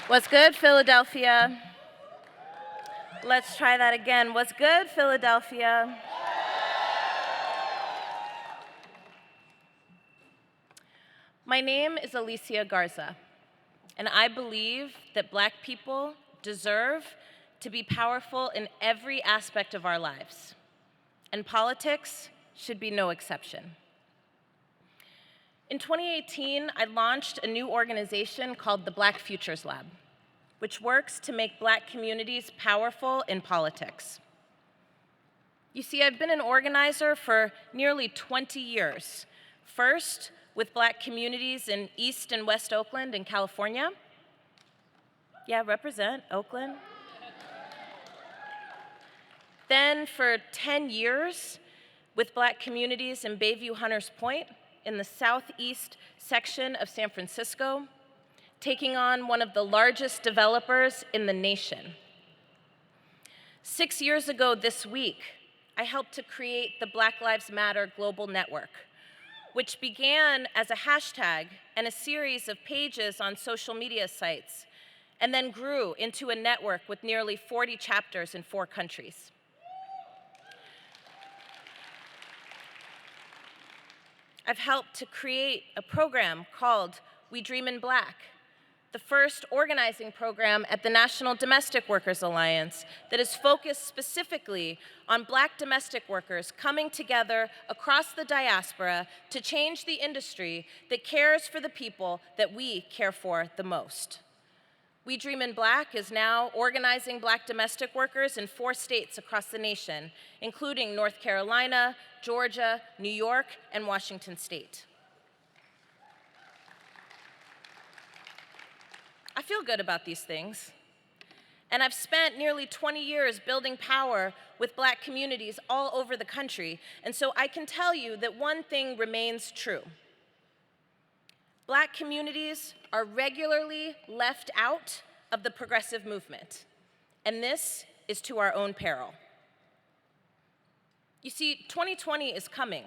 What's good, Philadelphia? Let's try that again. What's good, Philadelphia? My name is Alicia Garza, and I believe that Black people deserve to be powerful in every aspect of our lives, and politics should be no exception. In 2018, I launched a new organization called the Black Futures Lab, which works to make Black communities powerful in politics. You see, I've been an organizer for nearly 20 years, first with Black communities in East and West Oakland in California. Yeah, represent Oakland. Then for 10 years with Black communities in Bayview Hunters Point in the southeast section of San Francisco, taking on one of the largest developers in the nation. 6 years ago this week, I helped to create the Black Lives Matter Global Network, which began as a hashtag and a series of pages on social media sites, and then grew into a network with nearly 40 chapters in 4 countries. I've helped to create a program called We Dream in Black, the first organizing program at the National Domestic Workers Alliance that is focused specifically on Black domestic workers coming together across the diaspora to change the industry that cares for the people that we care for the most. We Dream in Black is now organizing Black domestic workers in 4 states across the nation, including North Carolina, Georgia, New York, and Washington State. I feel good about these things. And I've spent nearly 20 years building power with Black communities all over the country, and so I can tell you that one thing remains true. Black communities are regularly left out of the progressive movement, and this is to our own peril. You see, 2020 is coming,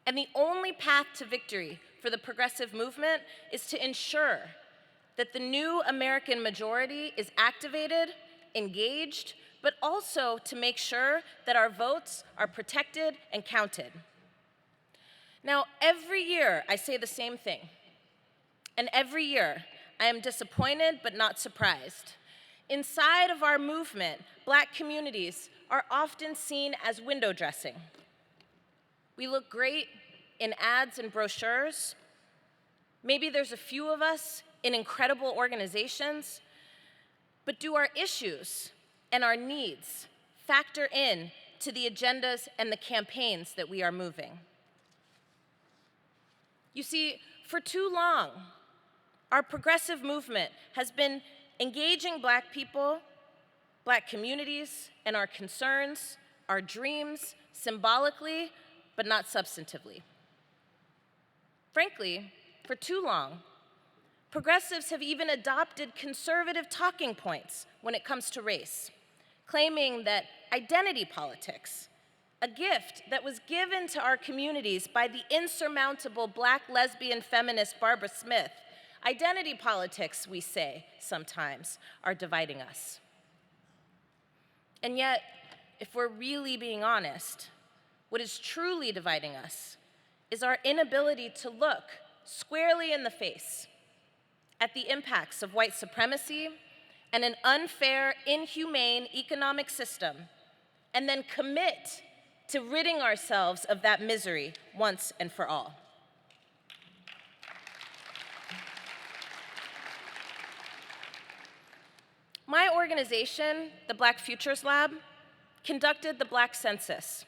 and the only path to victory for the progressive movement is to ensure that the new American majority is activated, engaged, but also to make sure that our votes are protected and counted. Now, every year I say the same thing, and every year I am disappointed but not surprised. Inside of our movement, Black communities are often seen as window dressing. We look great in ads and brochures. Maybe there's a few of us in incredible organizations, but do our issues and our needs factor in to the agendas and the campaigns that we are moving? You see, for too long, our progressive movement has been engaging Black people, Black communities, and our concerns, our dreams, symbolically, but not substantively. Frankly, for too long, progressives have even adopted conservative talking points when it comes to race, claiming that identity politics, a gift that was given to our communities by the insurmountable Black lesbian feminist Barbara Smith, identity politics, we say sometimes, are dividing us. And yet, if we're really being honest, what is truly dividing us is our inability to look squarely in the face at the impacts of white supremacy and an unfair, inhumane economic system, and then commit to ridding ourselves of that misery once and for all. My organization, the Black Futures Lab, conducted the Black Census.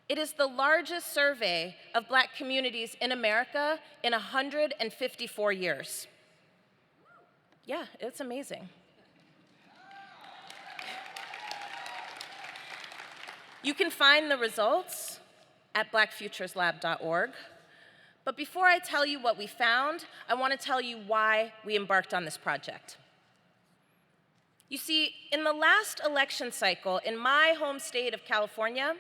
It is the largest survey of Black communities in America in 154 years. Yeah, it's amazing. You can find the results at blackfutureslab.org. But before I tell you what we found, I want to tell you why we embarked on this project. You see, in the last election cycle in my home state of California,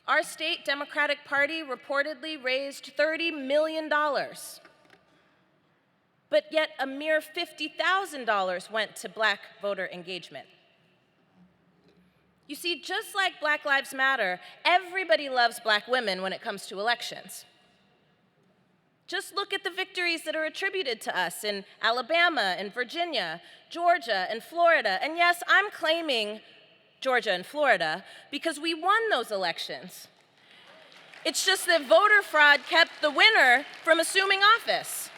our state Democratic Party reportedly raised $30 million. but yet a mere $50,000 went to Black voter engagement. You see, just like Black Lives Matter, everybody loves Black women when it comes to elections. Just look at the victories that are attributed to us in Alabama and Virginia, Georgia and Florida. And yes, I'm claiming Georgia and Florida because we won those elections. It's just that voter fraud kept the winner from assuming office.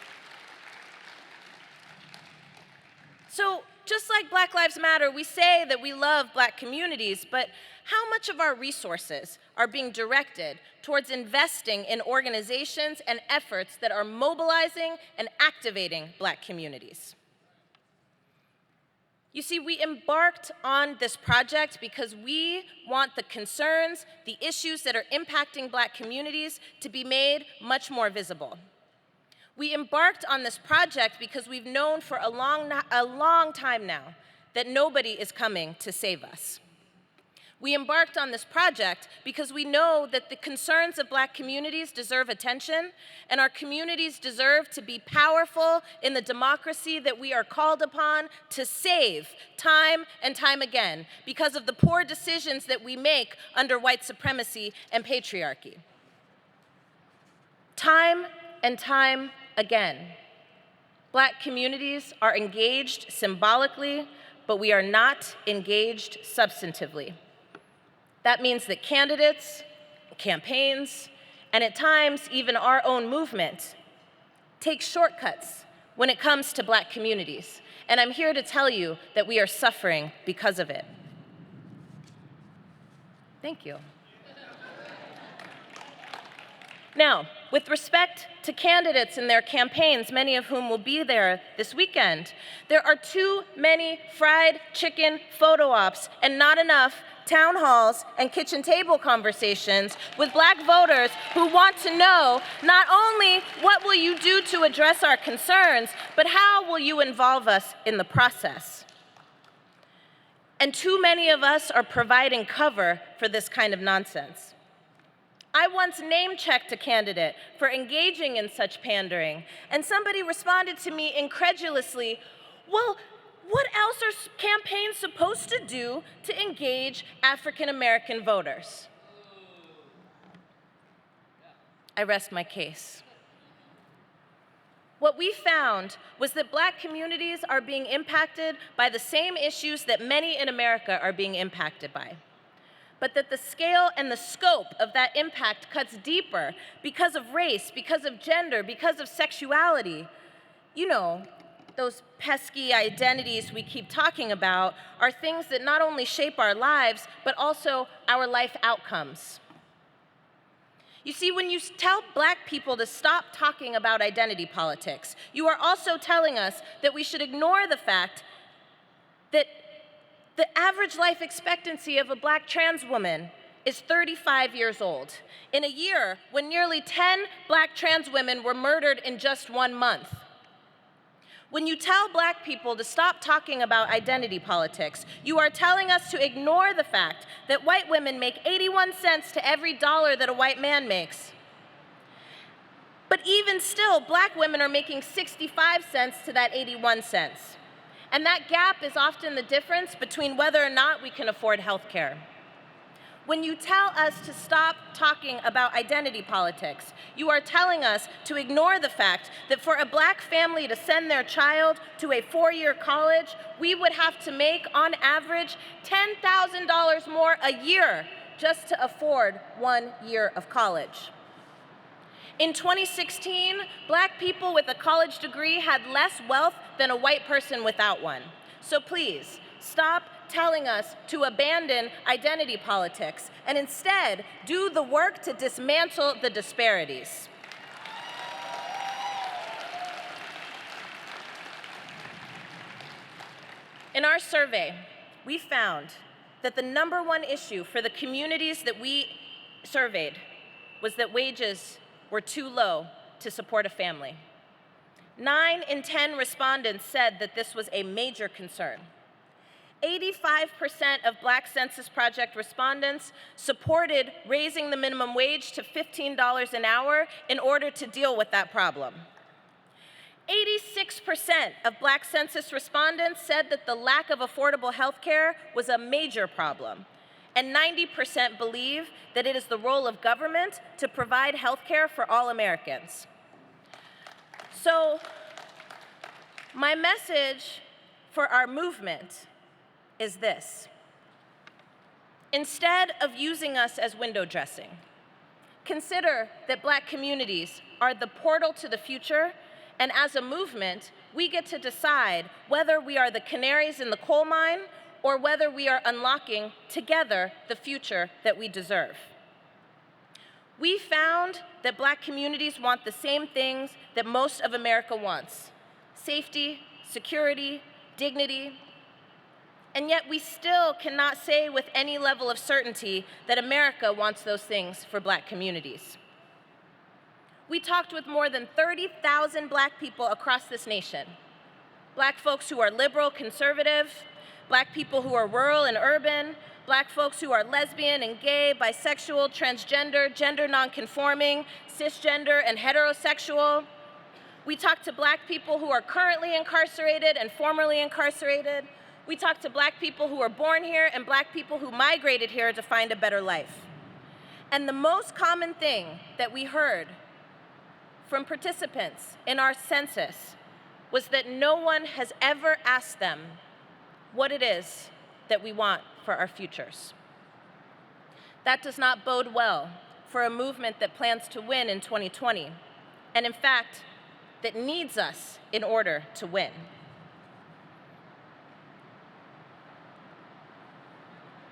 So just like Black Lives Matter, we say that we love Black communities, but how much of our resources are being directed towards investing in organizations and efforts that are mobilizing and activating Black communities? You see, we embarked on this project because we want the concerns, the issues that are impacting Black communities to be made much more visible. We embarked on this project because we've known for a long time now that nobody is coming to save us. We embarked on this project because we know that the concerns of Black communities deserve attention, and our communities deserve to be powerful in the democracy that we are called upon to save time and time again because of the poor decisions that we make under white supremacy and patriarchy. Time and time again, Black communities are engaged symbolically, but we are not engaged substantively. That means that candidates, campaigns, and at times even our own movement take shortcuts when it comes to Black communities. And I'm here to tell you that we are suffering because of it. Thank you. Now, with respect to candidates and their campaigns, many of whom will be there this weekend, there are too many fried chicken photo ops and not enough town halls and kitchen table conversations with Black voters who want to know not only what will you do to address our concerns, but how will you involve us in the process? And too many of us are providing cover for this kind of nonsense. I once name-checked a candidate for engaging in such pandering, and somebody responded to me incredulously, well, what else are campaigns supposed to do to engage African American voters? I rest my case. What we found was that Black communities are being impacted by the same issues that many in America are being impacted by, but that the scale and the scope of that impact cuts deeper because of race, because of gender, because of sexuality. You know, those pesky identities we keep talking about are things that not only shape our lives, but also our life outcomes. You see, when you tell Black people to stop talking about identity politics, you are also telling us that we should ignore the fact that the average life expectancy of a Black trans woman is 35 years old, in a year when nearly 10 Black trans women were murdered in just 1 month. When you tell Black people to stop talking about identity politics, you are telling us to ignore the fact that white women make 81 cents to every dollar that a white man makes. But even still, Black women are making 65 cents to that 81 cents. And that gap is often the difference between whether or not we can afford health care. When you tell us to stop talking about identity politics, you are telling us to ignore the fact that for a Black family to send their child to a 4-year college, we would have to make, on average, $10,000 more a year just to afford 1 year of college. In 2016, Black people with a college degree had less wealth than a white person without one. So please, stop telling us to abandon identity politics and instead do the work to dismantle the disparities. In our survey, we found that the #1 issue for the communities that we surveyed was that wages were too low to support a family. 9 in 10 respondents said that this was a major concern. 85% of Black Census Project respondents supported raising the minimum wage to $15 an hour in order to deal with that problem. 86% of Black census respondents said that the lack of affordable health care was a major problem. And 90% believe that it is the role of government to provide health care for all Americans. So, my message for our movement is this. Instead of using us as window dressing, consider that Black communities are the portal to the future, and as a movement, we get to decide whether we are the canaries in the coal mine or whether we are unlocking together the future that we deserve. We found that Black communities want the same things that most of America wants: safety, security, dignity, and yet we still cannot say with any level of certainty that America wants those things for Black communities. We talked with more than 30,000 Black people across this nation. Black folks who are liberal, conservative, Black people who are rural and urban, Black folks who are lesbian and gay, bisexual, transgender, gender nonconforming, cisgender, and heterosexual. We talked to Black people who are currently incarcerated and formerly incarcerated. We talked to Black people who were born here and Black people who migrated here to find a better life. And the most common thing that we heard from participants in our census was that no one has ever asked them what it is that we want for our futures. That does not bode well for a movement that plans to win in 2020, and in fact, that needs us in order to win.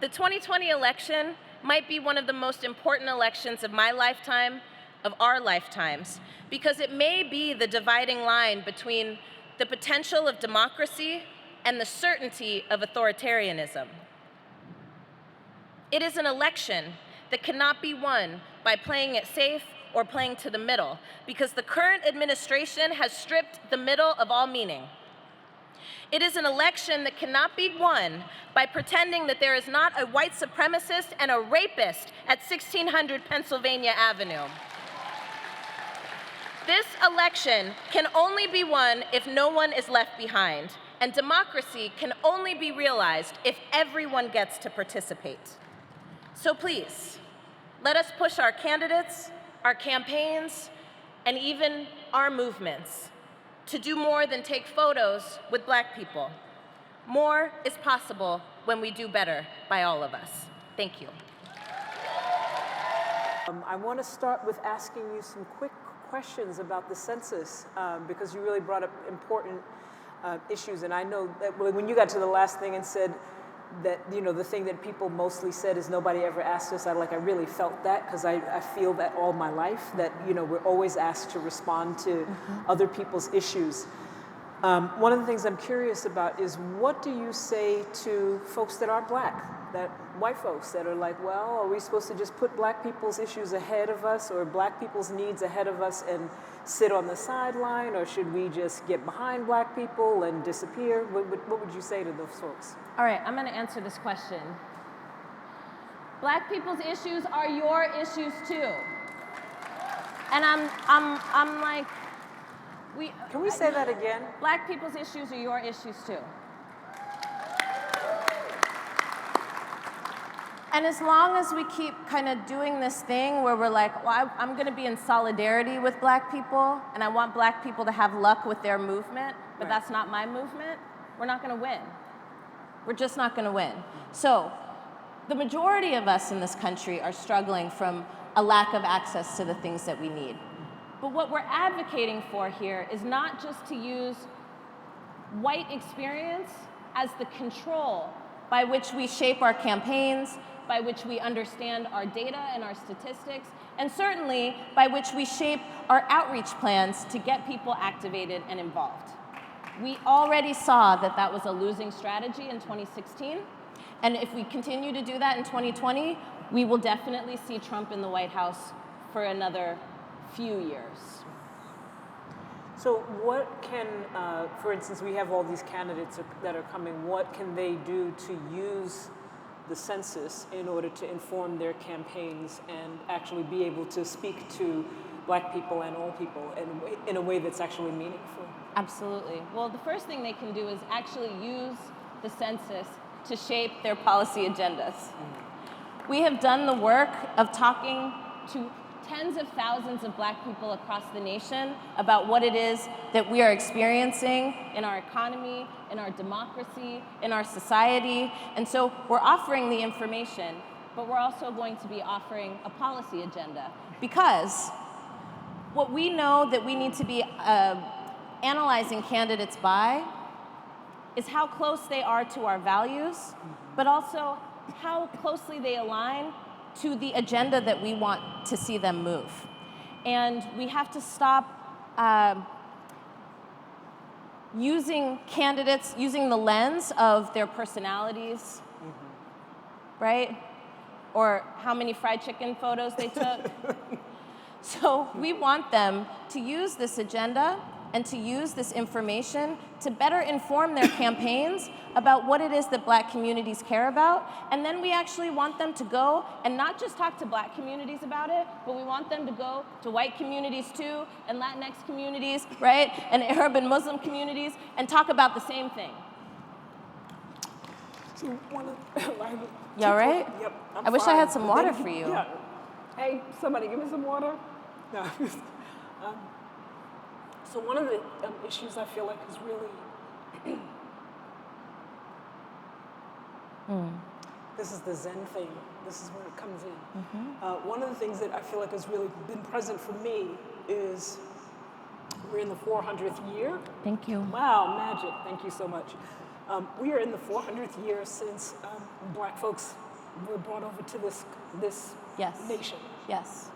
The 2020 election might be one of the most important elections of my lifetime, of our lifetimes, because it may be the dividing line between the potential of democracy and the certainty of authoritarianism. It is an election that cannot be won by playing it safe or playing to the middle, because the current administration has stripped the middle of all meaning. It is an election that cannot be won by pretending that there is not a white supremacist and a rapist at 1600 Pennsylvania Avenue. This election can only be won if no one is left behind, and democracy can only be realized if everyone gets to participate. So please, let us push our candidates, our campaigns, and even our movements to do more than take photos with Black people. More is possible when we do better by all of us. Thank you. I want to start with asking you some quick questions about the census, because you really brought up important issues. And I know that when you got to the last thing and said that, you know, the thing that people mostly said is nobody ever asked us, I really felt that, because I feel that all my life, that, you know, we're always asked to respond to other people's issues. One of the things I'm curious about is, what do you say to folks that are Black, that white folks that are like, well, are we supposed to just put Black people's issues ahead of us, or Black people's needs ahead of us and sit on the sideline, or should we just get behind Black people and disappear? What would you say to those folks? All right, I'm gonna answer this question. Black people's issues are your issues too. And I'm like, Can we say that again? Black people's issues are your issues too. And as long as we keep kind of doing this thing where we're like, well, I'm going to be in solidarity with Black people, and I want Black people to have luck with their movement, but that's not my movement, we're not going to win. We're just not going to win. So the majority of us in this country are struggling from a lack of access to the things that we need. But what we're advocating for here is not just to use white experience as the control by which we shape our campaigns, by which we understand our data and our statistics, and certainly by which we shape our outreach plans to get people activated and involved. We already saw that that was a losing strategy in 2016, and if we continue to do that in 2020, we will definitely see Trump in the White House for another few years. So what can, for instance, we have all these candidates that are coming, what can they do to use the census in order to inform their campaigns and actually be able to speak to Black people and all people in a way that's actually meaningful? Absolutely. Well, the first thing they can do is actually use the census to shape their policy agendas. We have done the work of talking to tens of thousands of Black people across the nation about what it is that we are experiencing in our economy, in our democracy, in our society. And so we're offering the information, but we're also going to be offering a policy agenda. Because what we know that we need to be analyzing candidates by is how close they are to our values, but also how closely they align to the agenda that we want to see them move. And we have to stop using candidates, using the lens of their personalities, right? Or how many fried chicken photos they took. So we want them to use this agenda and to use this information to better inform their campaigns about what it is that Black communities care about. And then we actually want them to go and not just talk to Black communities about it, but we want them to go to white communities too, and Latinx communities, right? And Arab and Muslim communities, and talk about the same thing. So You all right? Yep. I wish I had some water for you. Yeah. Hey, somebody give me some water. No. So one of the issues I feel like is really, this is the Zen thing. This is where it comes in. One of the things that I feel like has really been present for me is we're in the 400th year. Thank you. Wow, magic. Thank you so much. We are in the 400th year since Black folks were brought over to this nation. Yes.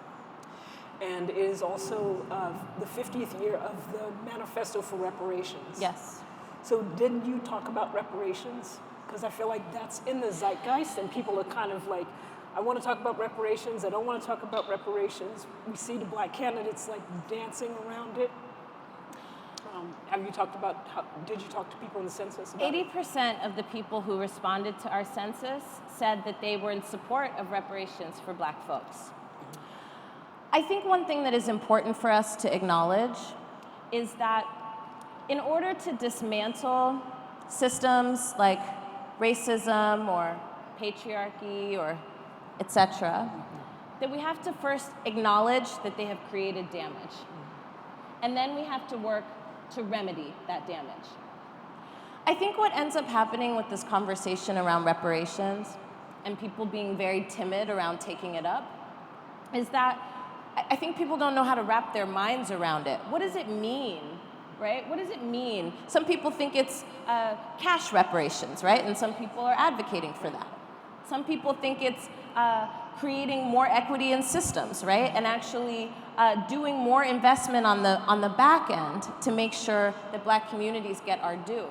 And it is also the 50th year of the Manifesto for Reparations. Yes. So did you talk about reparations? Because I feel like that's in the zeitgeist and people are kind of like, I want to talk about reparations, I don't want to talk about reparations. We see the Black candidates like dancing around it. Have you talked about, did you talk to people in the census about 80% of the people who responded to our census said that they were in support of reparations for Black folks. I think one thing that is important for us to acknowledge is that in order to dismantle systems like racism or patriarchy or etc., that we have to first acknowledge that they have created damage. And then we have to work to remedy that damage. I think what ends up happening with this conversation around reparations and people being very timid around taking it up is that I think people don't know how to wrap their minds around it. What does it mean, right? What does it mean? Some people think it's cash reparations, right? And some people are advocating for that. Some people think it's creating more equity in systems, right? And actually doing more investment on the back end to make sure that Black communities get our due.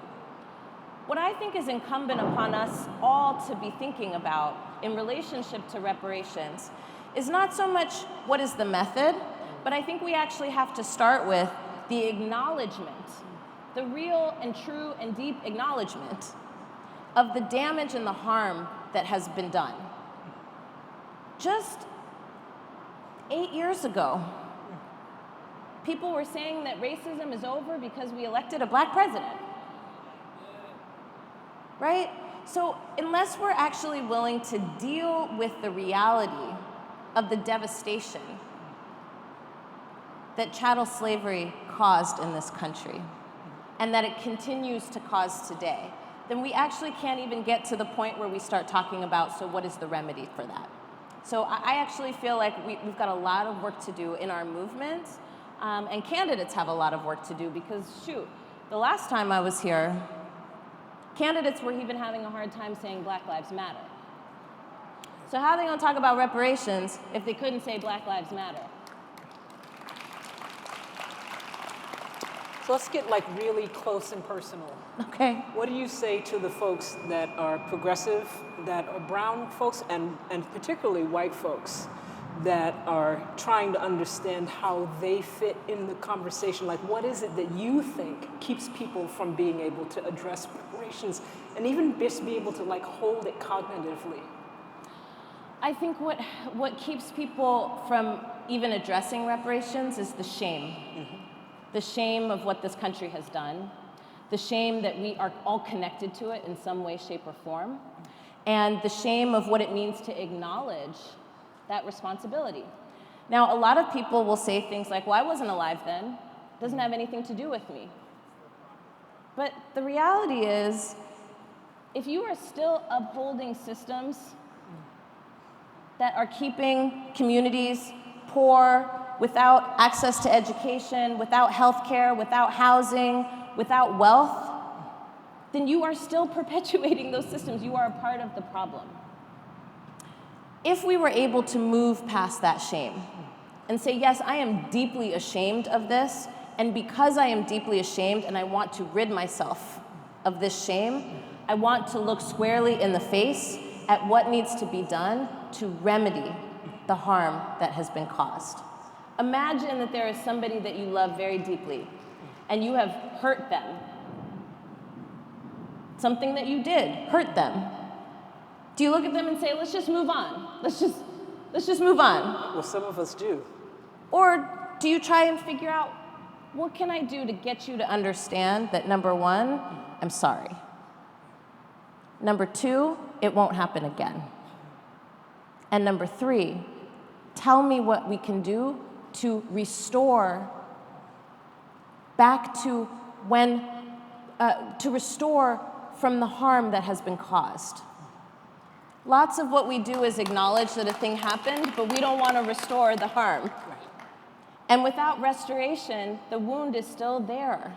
What I think is incumbent upon us all to be thinking about in relationship to reparations is not so much what is the method, but I think we actually have to start with the acknowledgement, the real and true and deep acknowledgement of the damage and the harm that has been done. Just 8 years ago, people were saying that racism is over because we elected a Black president, right? So unless we're actually willing to deal with the reality of the devastation that chattel slavery caused in this country and that it continues to cause today, then we actually can't even get to the point where we start talking about, so what is the remedy for that? So I actually feel like we've got a lot of work to do in our movement, and candidates have a lot of work to do because, shoot, the last time I was here, candidates were even having a hard time saying Black Lives Matter. So how are they gonna talk about reparations if they couldn't say Black Lives Matter? So let's get like really close and personal. Okay. What do you say to the folks that are progressive, that are brown folks, and particularly white folks that are trying to understand how they fit in the conversation? Like, what is it that you think keeps people from being able to address reparations and even just be able to like hold it cognitively? I think what keeps people from even addressing reparations is the shame. The shame of what this country has done, the shame that we are all connected to it in some way, shape, or form, and the shame of what it means to acknowledge that responsibility. Now, a lot of people will say things like, well, I wasn't alive then. It doesn't have anything to do with me. But the reality is, if you are still upholding systems that are keeping communities poor, without access to education, without healthcare, without housing, without wealth, then you are still perpetuating those systems. You are a part of the problem. If we were able to move past that shame and say, yes, I am deeply ashamed of this, and because I am deeply ashamed and I want to rid myself of this shame, I want to look squarely in the face at what needs to be done to remedy the harm that has been caused. Imagine that there is somebody that you love very deeply and you have hurt them. Something that you did hurt them. Do you look at them and say, let's just move on? Let's just move on. Well, some of us do. Or do you try and figure out, what can I do to get you to understand that, number one, I'm sorry. Number two, it won't happen again. And number three, tell me what we can do to restore back to to restore from the harm that has been caused. Lots of what we do is acknowledge that a thing happened, but we don't want to restore the harm. Right. And without restoration, the wound is still there.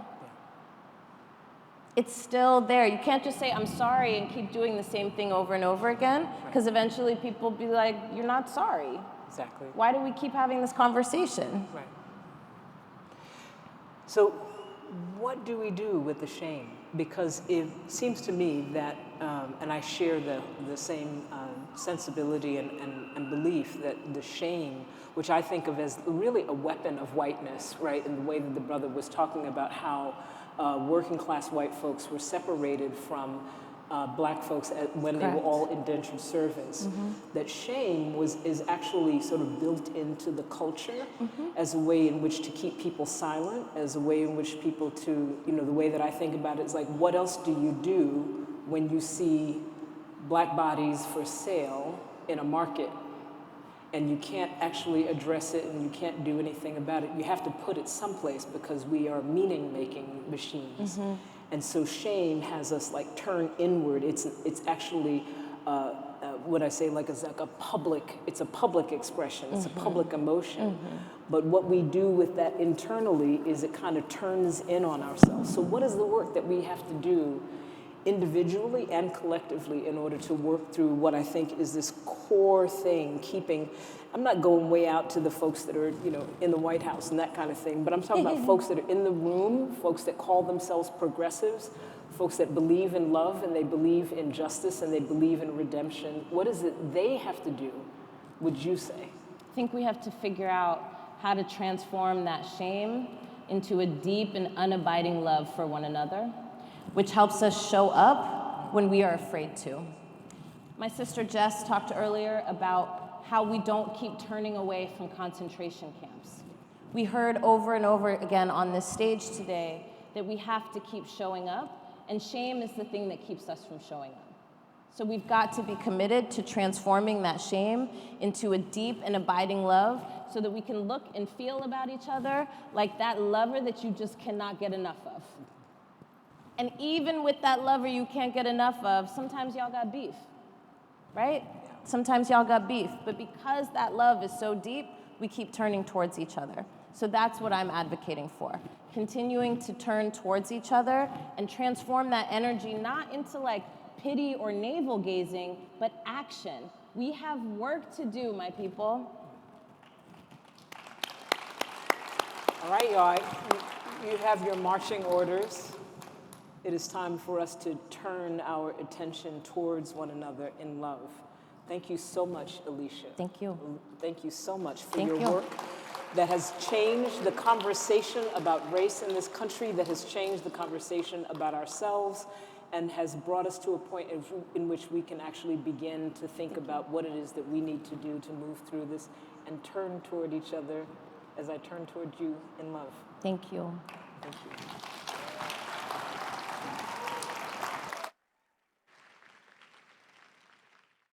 It's still there. You can't just say, I'm sorry, and keep doing the same thing over and over again, because eventually people will be like, you're not sorry. Exactly. Why do we keep having this conversation? Right. So what do we do with the shame? Because it seems to me that, and I share the same sensibility and belief that the shame, which I think of as really a weapon of whiteness, right, in the way that the brother was talking about how working class white folks were separated from black folks when they were all indentured servants, that shame is actually sort of built into the culture as a way in which to keep people silent, as a way in which people to, the way that I think about it is like, what else do you do when you see black bodies for sale in a market and you can't actually address it and you can't do anything about it? You have to put it someplace because we are meaning-making machines. And so shame has us like turn inward. It's actually what I say it's like a public expression. It's a public emotion. But what we do with that internally is it kind of turns in on ourselves. So what is the work that we have to do individually and collectively in order to work through what I think is this core thing, I'm not going way out to the folks that are, in the White House and that kind of thing, but I'm talking about folks that are in the room, folks that call themselves progressives, folks that believe in love and they believe in justice and they believe in redemption. What is it they have to do, would you say? I think we have to figure out how to transform that shame into a deep and unabiding love for one another, which helps us show up when we are afraid to. My sister Jess talked earlier about how we don't keep turning away from concentration camps. We heard over and over again on this stage today that we have to keep showing up, and shame is the thing that keeps us from showing up. So we've got to be committed to transforming that shame into a deep and abiding love so that we can look and feel about each other like that lover that you just cannot get enough of. And even with that lover you can't get enough of, sometimes y'all got beef, right? Sometimes y'all got beef, but because that love is so deep, we keep turning towards each other. So that's what I'm advocating for. Continuing to turn towards each other and transform that energy not into like pity or navel gazing, but action. We have work to do, my people. All right, y'all, you have your marching orders. It is time for us to turn our attention towards one another in love. Thank you so much, Alicia. Thank you. Thank you so much for your work that has changed the conversation about race in this country, that has changed the conversation about ourselves, and has brought us to a point in which we can actually begin to think about what it is that we need to do to move through this and turn toward each other as I turn toward you in love. Thank you. Thank you.